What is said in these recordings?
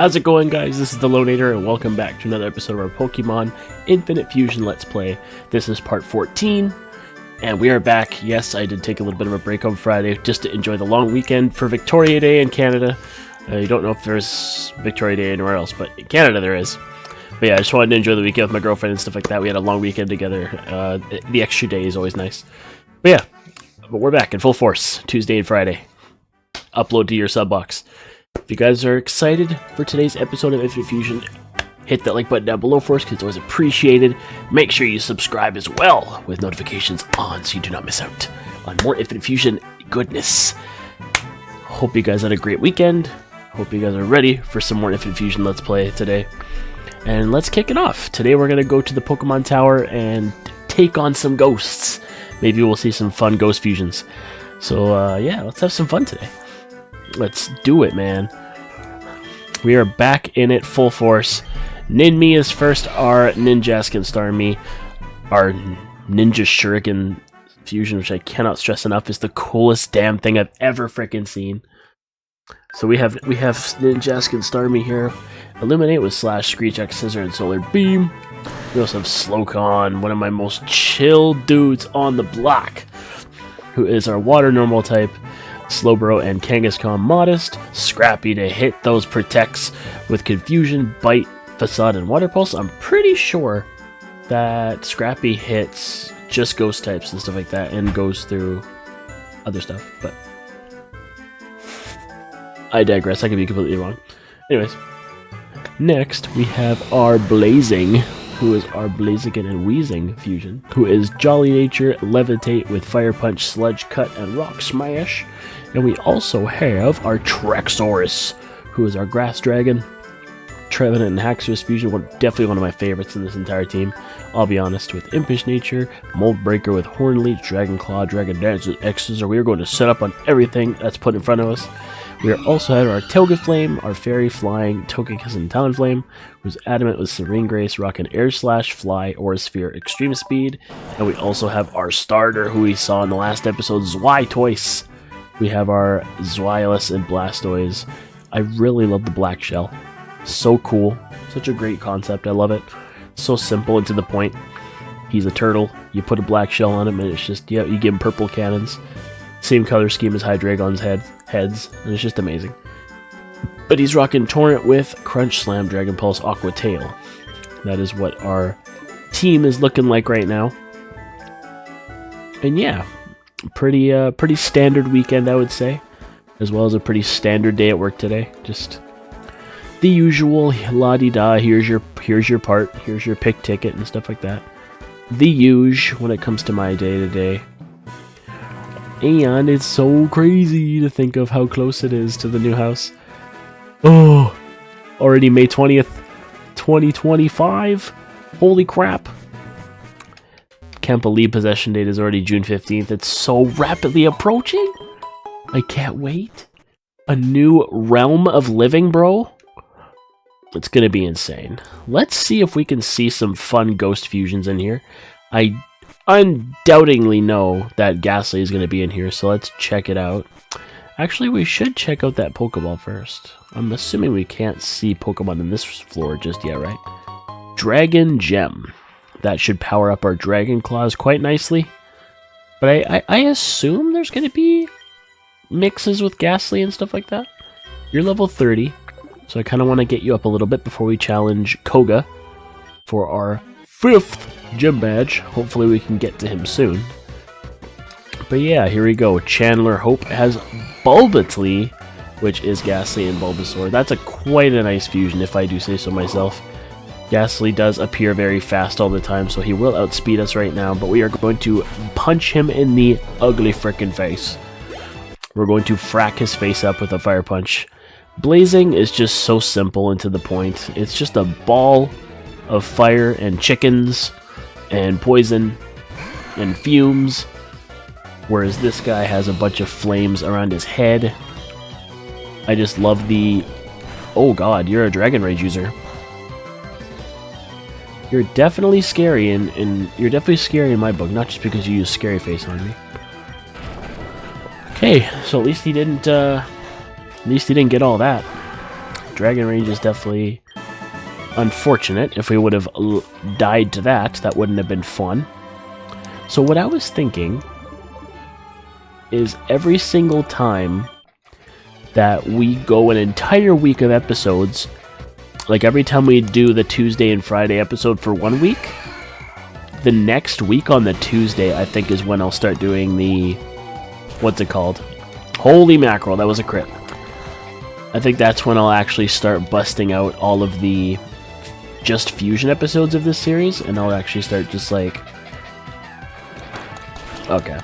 How's it going, guys? This is the Loewenator, and welcome back to another episode of our Pokemon Infinite Fusion Let's Play. This is part 14, and we are back. Yes, I did take a little bit of a break on Friday just to enjoy the long weekend for Victoria Day in Canada. I don't know if there's Victoria Day anywhere else, but in Canada there is. But yeah, I just wanted to enjoy the weekend with my girlfriend and stuff like that. We had a long weekend together. The extra day is always nice. But yeah, we're back in full force, Tuesday and Friday. Upload to your sub box. If you guys are excited for today's episode of Infinite Fusion, hit that like button down below for us because it's always appreciated. Make sure you subscribe as well with notifications on so you do not miss out on more Infinite Fusion goodness. Hope you guys had a great weekend. Hope you guys are ready for some more Infinite Fusion Let's Play today. And let's kick it off. Today we're going to go to the Pokemon Tower and take on some ghosts. Maybe we'll see some fun ghost fusions. So yeah, let's have some fun today. Let's do it, man. We are back in it full force. Ninme is first, our Ninjask and Starmie. Our Ninja Shuriken fusion, which I cannot stress enough, is the coolest damn thing I've ever freaking seen. So we have Ninjask and Starmie here. Illuminate with Slash, Screech X, Scissor, and Solar Beam. We also have Slowcon, one of my most chill dudes on the block, who is our Water Normal type. Slowbro and Kangaskhan Modest. Scrappy to hit those protects with Confusion, Bite, Facade, and Water Pulse. I'm pretty sure that Scrappy hits just ghost types and stuff like that and goes through other stuff, but I digress. I could be completely wrong. Anyways, next we have our Blazing, who is our Blaziken and Weezing fusion, who is Jolly Nature, Levitate with Fire Punch, Sludge Cut, and Rock Smash. And we also have our Trexorus, who is our Grass Dragon. Trevenant and Haxorus fusion, definitely one of my favorites in this entire team. I'll be honest, with Impish Nature, Mold Breaker with Horn Leech, Dragon Claw, Dragon Dance with X-Scissor. We are going to set up on everything that's put in front of us. We also have our Togeflame, our Fairy Flying, Togekiss and Talonflame, who's Adamant with Serene Grace, Rock and Air Slash, Fly, Aura Sphere, Extreme Speed. And we also have our starter, who we saw in the last episode, Zweitoise. We have our Zweilous and Blastoise. I really love the black shell. So cool. Such a great concept. I love it. So simple and to the point. He's a turtle. You put a black shell on him and it's just, yeah, you give him purple cannons. Same color scheme as Hydreigon's heads. And it's just amazing. But he's rocking Torrent with Crunch Slam, Dragon Pulse, Aqua Tail. That is what our team is looking like right now. And yeah, pretty standard weekend, I would say, as well as a pretty standard day at work today. Just the usual la-di-da, here's your part, here's your pick ticket and stuff like that. The huge when it comes to my day-to-day. And it's so crazy to think of how close it is to the new house. Oh, already May 20th, 2025. Holy crap. Can't believe possession date is already June 15th. It's so rapidly approaching. I can't wait. A new realm of living, bro. It's gonna be insane. Let's see if we can see some fun ghost fusions in here. I undoubtedly know that Ghastly is gonna be in here, so let's check it out. Actually, we should check out that Pokeball first. I'm assuming we can't see Pokemon in this floor just yet, right? Dragon Gem. That should power up our Dragon Claws quite nicely. But I assume there's going to be mixes with Ghastly and stuff like that. You're level 30, so I kind of want to get you up a little bit before we challenge Koga for our 5th gym badge. Hopefully we can get to him soon. But yeah, here we go. Chandler Hope has Bulbatree, which is Ghastly and Bulbasaur. That's quite a nice fusion, if I do say so myself. Ghastly does appear very fast all the time, so he will outspeed us right now, but we are going to punch him in the ugly frickin' face. We're going to frack his face up with a Fire Punch. Blazing is just so simple and to the point. It's just a ball of fire and chickens and poison and fumes, whereas this guy has a bunch of flames around his head. I just love the... Oh god, you're a Dragon Rage user. You're definitely scary, and you're definitely scary in my book, not just because you use Scary Face on me. Okay, so at least he didn't get all that. Dragon Rage is definitely unfortunate. If we would have died to that, that wouldn't have been fun. So what I was thinking is every single time that we go an entire week of episodes, like every time we do the Tuesday and Friday episode for 1 week, the next week on the Tuesday, I think, is when I'll start doing the... what's it called? Holy mackerel, that was a crit. I think that's when I'll actually start busting out all of the just fusion episodes of this series, and I'll actually start just like... Okay.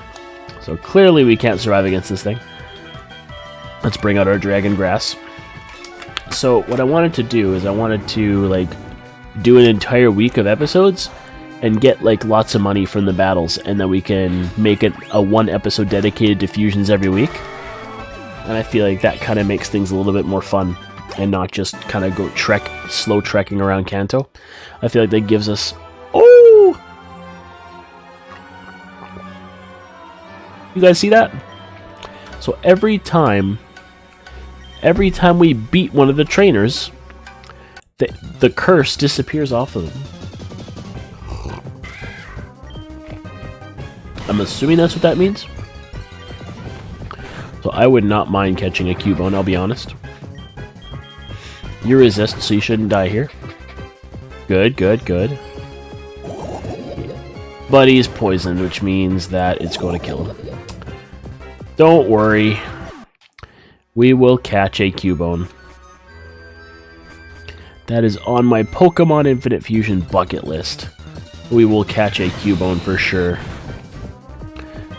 So clearly we can't survive against this thing. Let's bring out our Dragon Grass. So what I wanted to do is I wanted to like do an entire week of episodes and get like lots of money from the battles, and then we can make it a 1 episode dedicated to fusions every week. And I feel like that kind of makes things a little bit more fun and not just kind of go slow trekking around Kanto. I feel like that gives us... Oh! You guys see that? So every time we beat one of the trainers, the curse disappears off of them. I'm assuming that's what that means. So I would not mind catching a Cubone, I'll be honest. You resist, so you shouldn't die here. Good, good, good. But he's poisoned, which means that it's going to kill him. Don't worry. We will catch a Cubone. That is on my Pokemon Infinite Fusion bucket list. We will catch a Cubone for sure.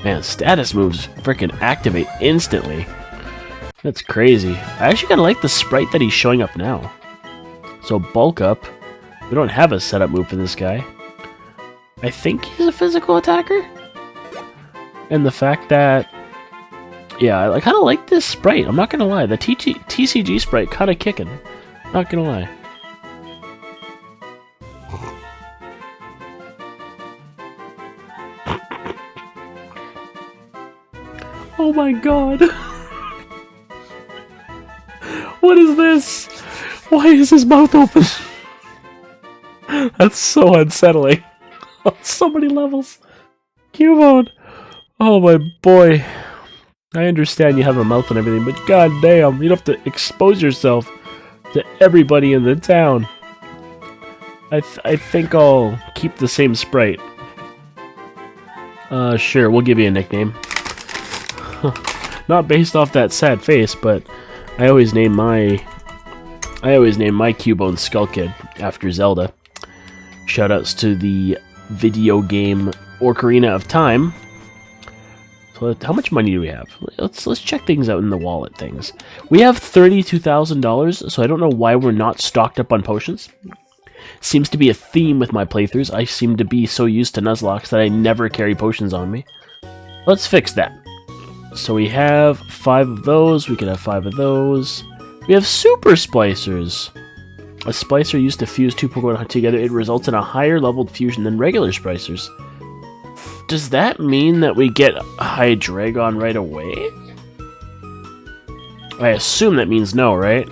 Man, status moves freaking activate instantly. That's crazy. I actually kind of like the sprite that he's showing up now. So bulk up. We don't have a setup move for this guy. I think he's a physical attacker. And the fact that... yeah, I kind of like this sprite. I'm not going to lie. The TCG sprite kind of kicking. Not going to lie. Oh my god. What is this? Why is his mouth open? That's so unsettling. On so many levels. Cubone. Oh my boy. I understand you have a mouth and everything, but god damn, you don't have to expose yourself to everybody in the town. I think I'll keep the same sprite. Sure, we'll give you a nickname. Not based off that sad face, but I always name my Cubone Skull Kid after Zelda. Shoutouts to the video game Ocarina of Time. So how much money do we have? Let's check things out in the wallet things. We have $32,000, so I don't know why we're not stocked up on potions. Seems to be a theme with my playthroughs. I seem to be so used to Nuzlocke that I never carry potions on me. Let's fix that. So we have 5 of those. We could have 5 of those. We have Super Splicers. A Splicer used to fuse 2 Pokemon together. It results in a higher leveled fusion than regular Splicers. Does that mean that we get Hydreigon right away? I assume that means no, right?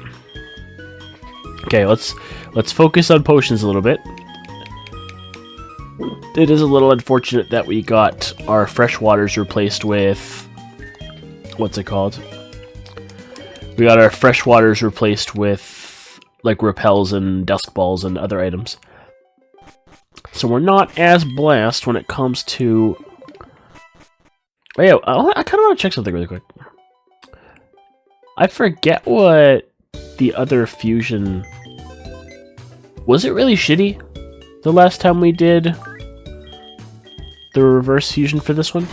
Okay, let's focus on potions a little bit. It is a little unfortunate that we got our fresh waters replaced with... what's it called? We got our fresh waters replaced with like repels and dusk balls and other items. So we're not as blessed when it comes to... oh yeah, I kind of want to check something really quick. I forget what the other fusion... was it really shitty the last time we did the reverse fusion for this one?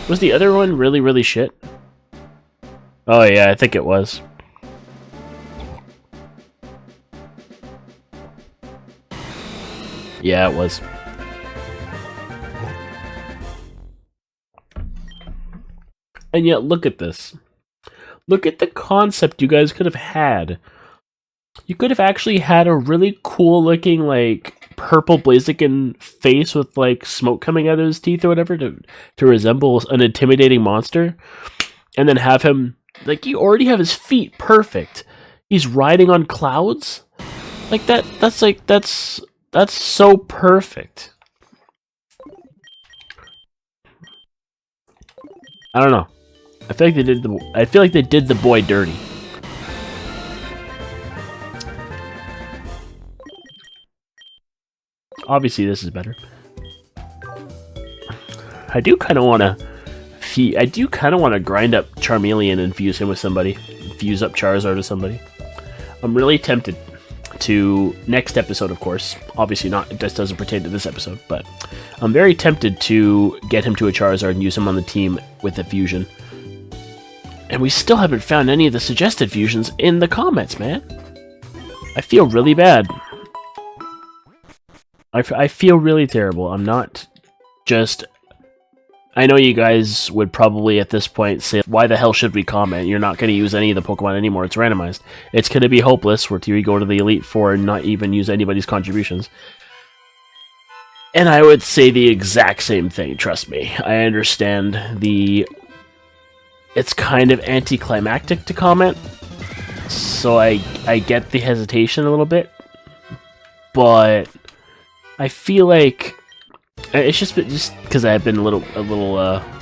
Was the other one really, really shit? Oh yeah, I think it was. Yeah, it was. And yet, look at this. Look at the concept you guys could have had. You could have actually had a really cool looking, like, purple Blaziken face with, like, smoke coming out of his teeth or whatever to resemble an intimidating monster. And then have him, like, you already have his feet perfect. He's riding on clouds? Like that's so perfect. I don't know. I feel like they did the boy dirty. Obviously this is better. I do kind of want to grind up Charmeleon and fuse him with somebody. Fuse up Charizard with somebody. I'm really tempted to, next episode of course, obviously not, this doesn't pertain to this episode, but I'm very tempted to get him to a Charizard and use him on the team with a fusion. And we still haven't found any of the suggested fusions in the comments, man. I feel really bad. I feel really terrible. I'm not just... I know you guys would probably at this point say, why the hell should we comment? You're not going to use any of the Pokemon anymore. It's randomized. It's going to be hopeless where you go to the Elite Four and not even use anybody's contributions. And I would say the exact same thing, trust me. I understand it's kind of anticlimactic to comment, so I get the hesitation a little bit, but I feel like it's just because I've been a little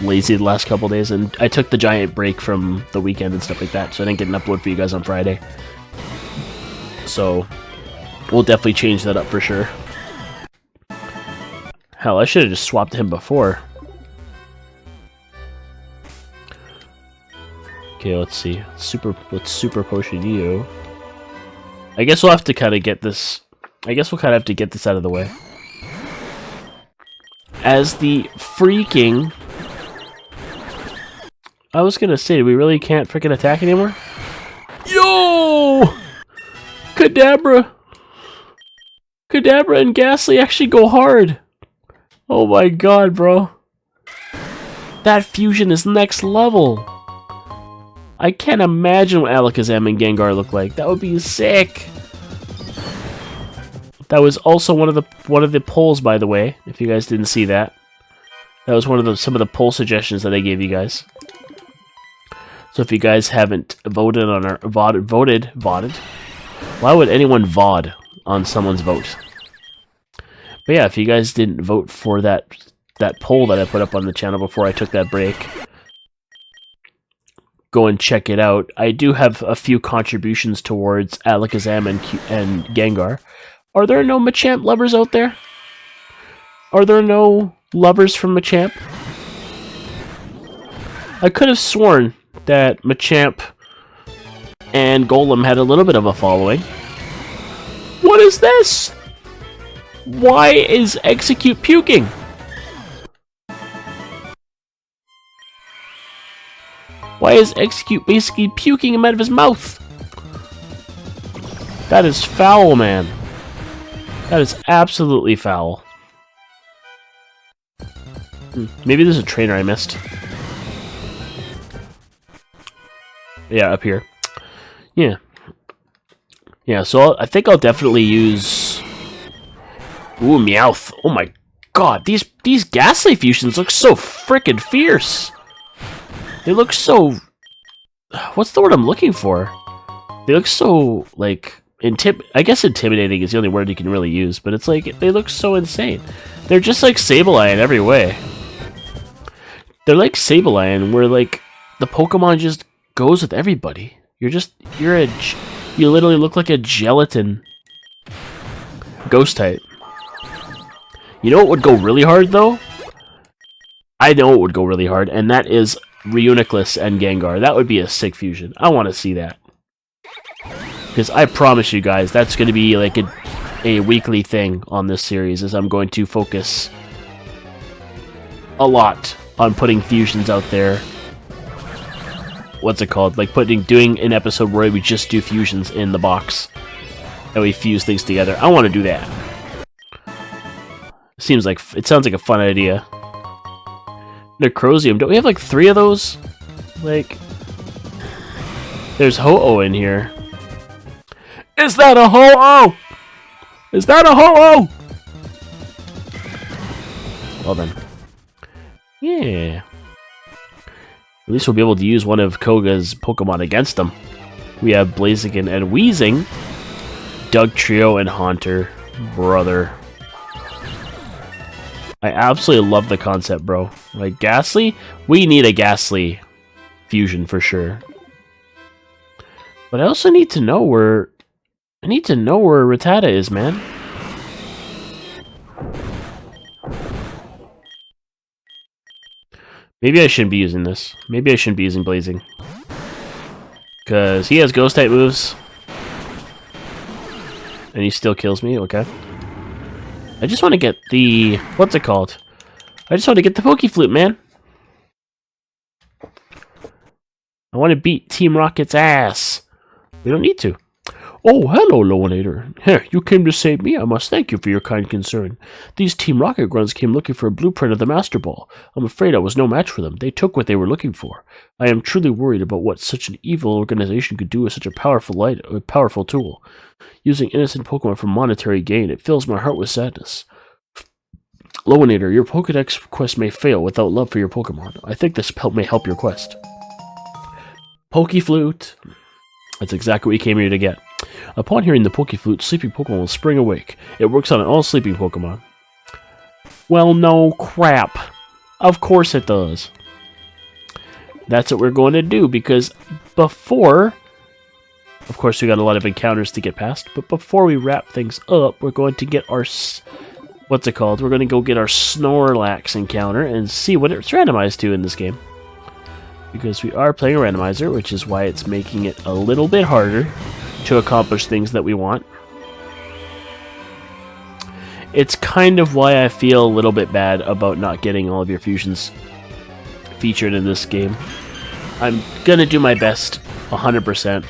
lazy the last couple days, and I took the giant break from the weekend and stuff like that, so I didn't get an upload for you guys on Friday. So we'll definitely change that up for sure. Hell, I should have just swapped him before. Okay, let's see. Let's super potion you. I guess we'll have to kind of get this. I guess we'll kind of have to get this out of the way. As the freaking... I was gonna say, we really can't freaking attack anymore? Yo! Kadabra! Kadabra and Ghastly actually go hard! Oh my god, bro. That fusion is next level! I can't imagine what Alakazam and Gengar look like. That would be sick! That was also one of the polls, by the way, if you guys didn't see that. That was some of the poll suggestions that I gave you guys. So if you guys haven't voted on our voted. Why would anyone VOD on someone's vote? But yeah, if you guys didn't vote for that poll that I put up on the channel before I took that break, go and check it out. I do have a few contributions towards Alakazam and Gengar. Are there no Machamp lovers out there? Are there no lovers from Machamp? I could have sworn that Machamp and Golem had a little bit of a following. What is this? Why is Execute puking? Why is Execute basically puking him out of his mouth? That is foul, man. That is absolutely foul. Maybe there's a trainer I missed. Yeah, up here. Yeah. Yeah, so I think I'll definitely use... Ooh, Meowth. Oh my god, these Ghastly fusions look so frickin' fierce. They look so... What's the word I'm looking for? They look so, like... I guess intimidating is the only word you can really use, but it's like, they look so insane. They're just like Sableye in every way. They're like Sableye, where like, the Pokemon just goes with everybody. You literally look like a gelatin ghost type. You know what would go really hard, though? I know it would go really hard, and that is Reuniclus and Gengar. That would be a sick fusion. I want to see that. Because I promise you guys, that's going to be like a weekly thing on this series, as I'm going to focus a lot on putting fusions out there. What's it called? Like doing an episode where we just do fusions in the box. And we fuse things together. I want to do that. It sounds like a fun idea. Necrosium. Don't we have like 3 of those? Like, there's Ho-Oh in here. Is that a Ho-Oh? Is that a Ho-Oh? Well then. Yeah. At least we'll be able to use one of Koga's Pokemon against them. we have Blaziken and Weezing. Doug Trio and Haunter. Brother. I absolutely love the concept, bro. Like, Ghastly? We need a Ghastly fusion for sure. But I also need to know where... I need to know where Rattata is, man. Maybe I shouldn't be using this. Maybe I shouldn't be using Blazing. Because he has Ghost-type moves. And he still kills me, okay. I just want to get the... What's it called? I just want to get the Pokeflute, man. I want to beat Team Rocket's ass. We don't need to. Oh, hello, Loewenator. Here, you came to save me. I must thank you for your kind concern. These Team Rocket grunts came looking for a blueprint of the Master Ball. I'm afraid I was no match for them. They took what they were looking for. I am truly worried about what such an evil organization could do with such a powerful tool. Using innocent Pokemon for monetary gain, it fills my heart with sadness. Loewenator, your Pokedex quest may fail without love for your Pokemon. I think this may help your quest. Pokeflute. That's exactly what we came here to get. Upon hearing the Pokeflute, sleeping Pokemon will spring awake. It works on all sleeping Pokemon. Well, no crap. Of course it does. That's what we're going to do, because before... Of course, we got a lot of encounters to get past, but before we wrap things up, we're going to get our... What's it called? We're going to go get our Snorlax encounter and see what it's randomized to in this game. Because we are playing a randomizer, which is why it's making it a little bit harder to accomplish things that we want. It's kind of why I feel a little bit bad about not getting all of your fusions featured in this game. I'm going to do my best, 100%.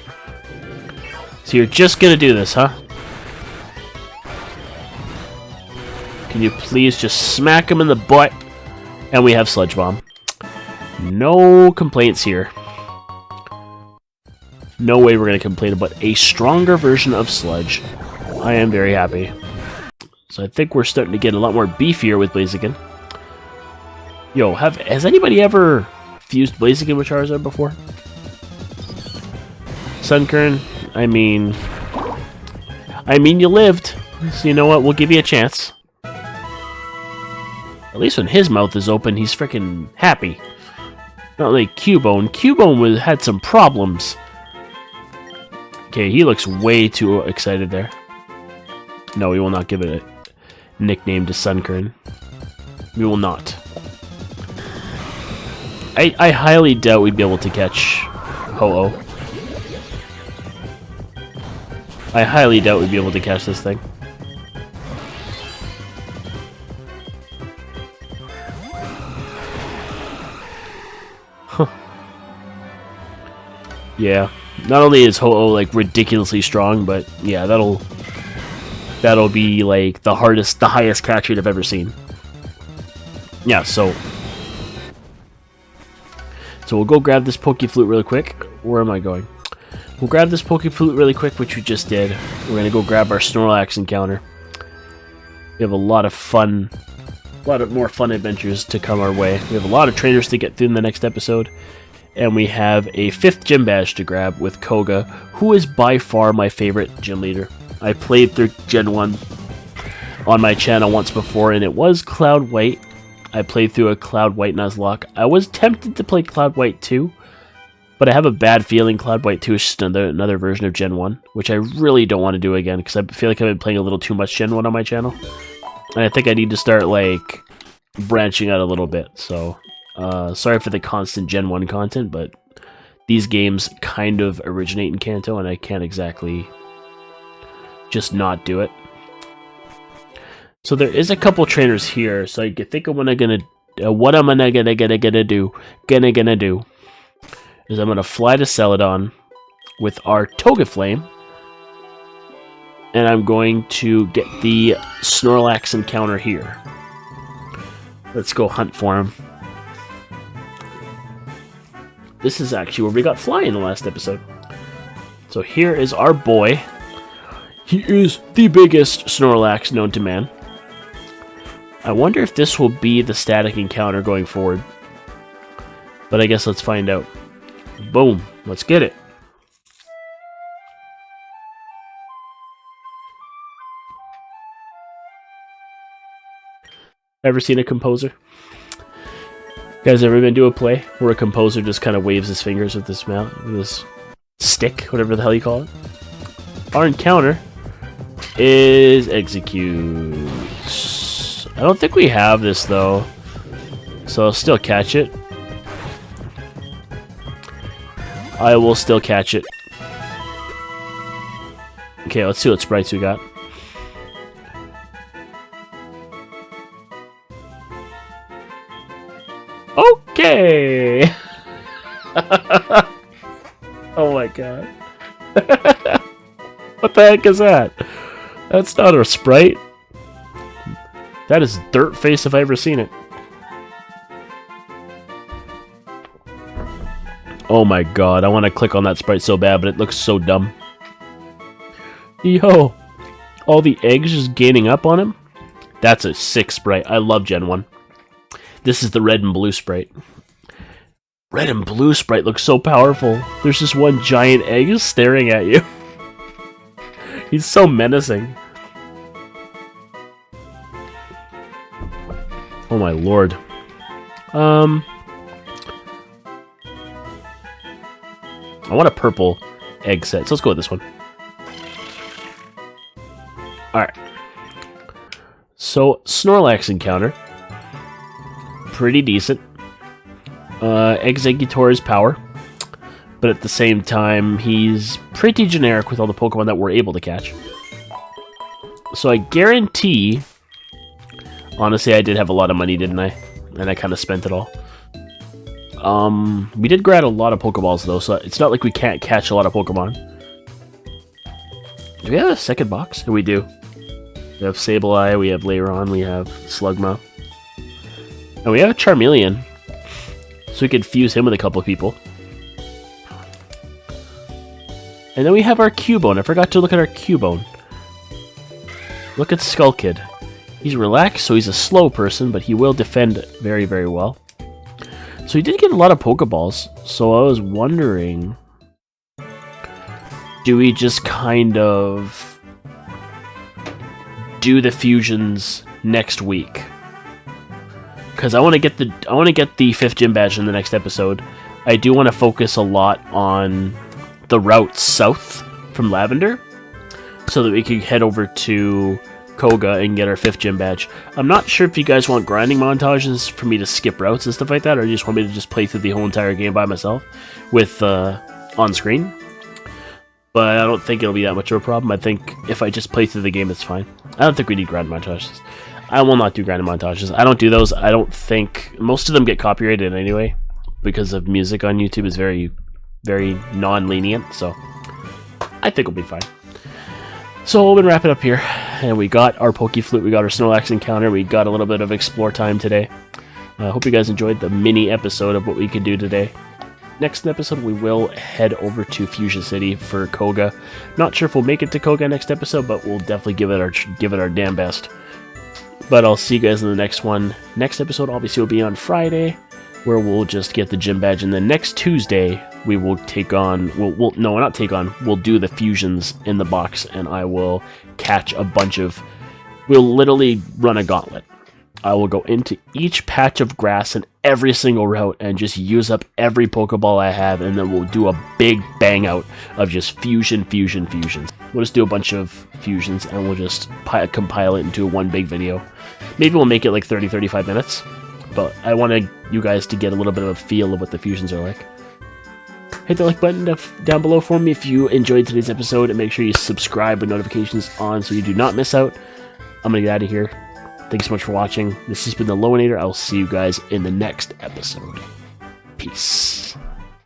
So you're just going to do this, huh? Can you please just smack him in the butt? And we have Sludge Bomb. No complaints here. No way we're going to complain about a stronger version of Sludge. I am very happy. So I think we're starting to get a lot more beefier with Blaziken. Yo, has anybody ever fused Blaziken with Charizard before? Sunkern, I mean, you lived. So you know what? We'll give you a chance. At least when his mouth is open, he's freaking happy. Not like Cubone. Cubone had some problems. Okay, he looks way too excited there. No, we will not give it a nickname to Sunkern. We will not. I highly doubt we'd be able to catch Ho-Oh. I highly doubt we'd be able to catch this thing. Huh. Yeah. Not only is Ho-Oh like ridiculously strong, but yeah, that'll be like the highest catch rate I've ever seen. Yeah, so we'll go grab this Pokeflute really quick. Where am I going? We'll grab this Pokeflute really quick, which we just did. We're gonna go grab our Snorlax encounter. We have a lot more fun adventures to come our way. We have a lot of trainers to get through in the next episode. And we have a 5th gym badge to grab with Koga, who is by far my favorite gym leader. I played through Gen 1 on my channel once before, and it was Cloud White. I played through a Cloud White Nuzlocke. I was tempted to play Cloud White 2, but I have a bad feeling Cloud White 2 is just another version of Gen 1, which I really don't want to do again, because I feel like I've been playing a little too much Gen 1 on my channel. And I think I need to start, like, branching out a little bit, so... sorry for the constant Gen 1 content, but these games kind of originate in Kanto, and I can't exactly just not do it. So there is a couple trainers here, so I can think of what I'm gonna do is I'm gonna fly to Celadon with our Togaflame, and I'm going to get the Snorlax encounter here. Let's go hunt for him. This is actually where we got Fly in the last episode. So here is our boy. He is the biggest Snorlax known to man. I wonder if this will be the static encounter going forward. But I guess let's find out. Boom. Let's get it. Ever seen a composer? You guys ever been to a play where a composer just kind of waves his fingers with this stick, whatever the hell you call it? Our encounter is execute. I don't think we have this though, so I'll still catch it. I will still catch it. Okay, let's see what sprites we got. Okay! Oh my god. What the heck is that? That's not a sprite. That is dirt face if I ever seen it. Oh my god, I want to click on that sprite so bad, but it looks so dumb. Yo! All the eggs just gaining up on him? That's a sick sprite. I love Gen 1. This is the red and blue sprite. Red and blue sprite looks so powerful. There's just one giant egg staring at you. He's so menacing. Oh my lord. I want a purple egg set, so let's go with this one. Alright. So, Snorlax encounter. Pretty decent. Exeggutor's power. But at the same time, he's pretty generic with all the Pokemon that we're able to catch. So I guarantee... Honestly, I did have a lot of money, didn't I? And I kind of spent it all. We did grab a lot of Pokeballs, though, so it's not like we can't catch a lot of Pokemon. Do we have a second box? We do. We have Sableye, we have Lairon, we have Slugma. And we have a Charmeleon. So we could fuse him with a couple of people. And then we have our Cubone. I forgot to look at our Cubone. Look at Skull Kid. He's relaxed, so he's a slow person, but he will defend very, very well. So he did get a lot of Pokeballs, so I was wondering... Do we just kind of... do the fusions next week? Because I want to get the 5th gym badge in the next episode. I do want to focus a lot on the route south from Lavender, so that we can head over to Koga and get our 5th gym badge. I'm not sure if you guys want grinding montages for me to skip routes and stuff like that, or you just want me to just play through the whole entire game by myself with on screen. But I don't think it'll be that much of a problem. I think if I just play through the game, it's fine. I don't think we need grinding montages. I will not do grinding montages. I don't do those. I don't think... Most of them get copyrighted anyway, because of music on YouTube is very, very non-lenient, so I think we'll be fine. So we'll wrap it up here. And we got our Pokeflute, we got our Snorlax encounter, we got a little bit of explore time today. I hope you guys enjoyed the mini episode of what we could do today. Next episode, we will head over to Fuchsia City for Koga. Not sure if we'll make it to Koga next episode, but we'll definitely give it our damn best. But I'll see you guys in the next one. Next episode, obviously, will be on Friday, where we'll just get the gym badge. And then next Tuesday, we will take on... We'll do the fusions in the box, and I will catch a bunch of... We'll literally run a gauntlet. I will go into each patch of grass in every single route and just use up every Pokeball I have, and then we'll do a big bang out of just fusions. We'll just do a bunch of fusions, and we'll just compile it into one big video. Maybe we'll make it like 30-35 minutes, but I wanted you guys to get a little bit of a feel of what the fusions are like. Hit the like button down below for me if you enjoyed today's episode, and make sure you subscribe with notifications on so you do not miss out. I'm going to get out of here. Thanks so much for watching. This has been the Loewenator. I'll see you guys in the next episode. Peace.